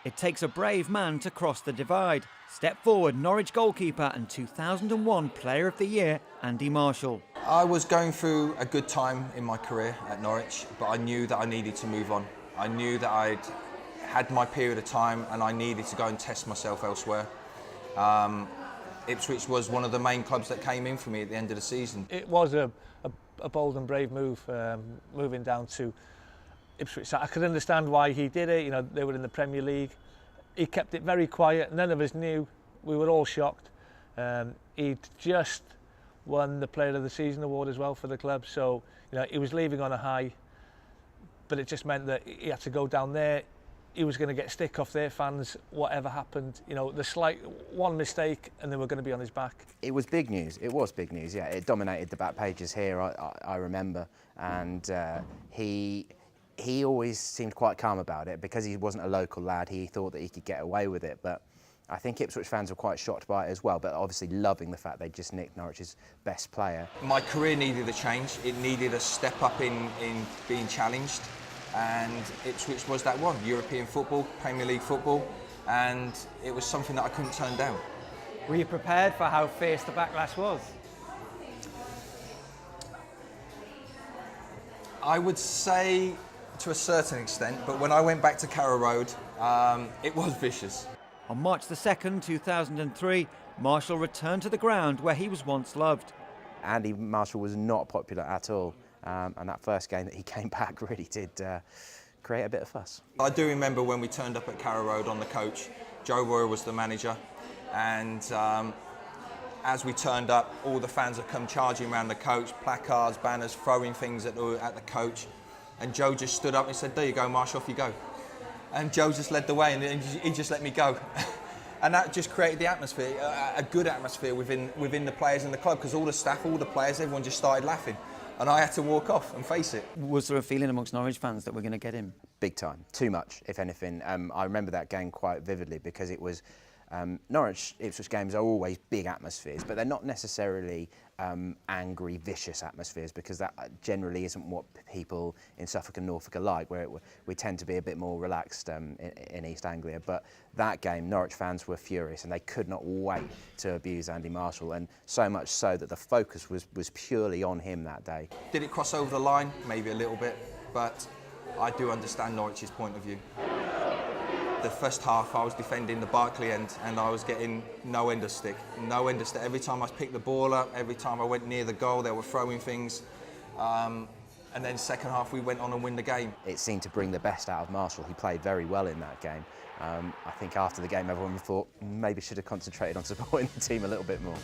It takes a brave man to cross the divide. Step forward Norwich goalkeeper and 2001 Player of the Year, Andy Marshall. I was going through a good time in my career at Norwich, but I knew that I needed to move on. I knew that I'd had my period of time and I needed to go and test myself elsewhere. Ipswich was one of the main clubs that came in for me at the end of the season. It was a bold and brave move, moving down to Ipswich. I could understand why he did it. You know, they were in the Premier League. He kept it very quiet. None of us knew. We were all shocked. He'd just won the Player of the Season award as well for the club. So, you know, he was leaving on a high, but it just meant that he had to go down there. He was going to get stick off their fans, whatever happened. You know, the slight one mistake and they were going to be on his back. It was big news. It was big news, yeah. It dominated the back pages here, I remember. And he always seemed quite calm about it because he wasn't a local lad. He thought that he could get away with it. But I think Ipswich fans were quite shocked by it as well, but obviously loving the fact they just nicked Norwich's best player. My career needed a change. It needed a step up in being challenged. And Ipswich was that one, European football, Premier League football, and it was something that I couldn't turn down. Were you prepared for how fierce the backlash was? I would say to a certain extent, but when I went back to Carrow Road, it was vicious. On March the 2nd, 2003, Marshall returned to the ground where he was once loved. Andy Marshall was not popular at all. And that first game that he came back really did create a bit of fuss. I do remember when we turned up at Carrow Road on the coach. Joe Royer was the manager, and as we turned up, all the fans had come charging around the coach, placards, banners, throwing things at the coach. And Joe just stood up and said, "There you go, Marsh, off you go." And Joe just led the way, and he just let me go. And that just created the atmosphere, a good atmosphere within the players and the club, because all the staff, all the players, everyone just started laughing. And I had to walk off and face it. Was there a feeling amongst Norwich fans that we're going to get him? Big time, too much, if anything. I remember that game quite vividly because it was Norwich-Ipswich games are always big atmospheres, but they're not necessarily angry, vicious atmospheres, because that generally isn't what people in Suffolk and Norfolk are like, where we tend to be a bit more relaxed in East Anglia. But that game, Norwich fans were furious and they could not wait to abuse Andy Marshall, and so much so that the focus was purely on him that day. Did it cross over the line? Maybe a little bit, but I do understand Norwich's point of view. The first half I was defending the Barclay end and I was getting no end of stick. No end of stick. Every time I picked the ball up, every time I went near the goal, they were throwing things. And then second half we went on and win the game. It seemed to bring the best out of Marshall. He played very well in that game. I think after the game everyone thought maybe should have concentrated on supporting the team a little bit more.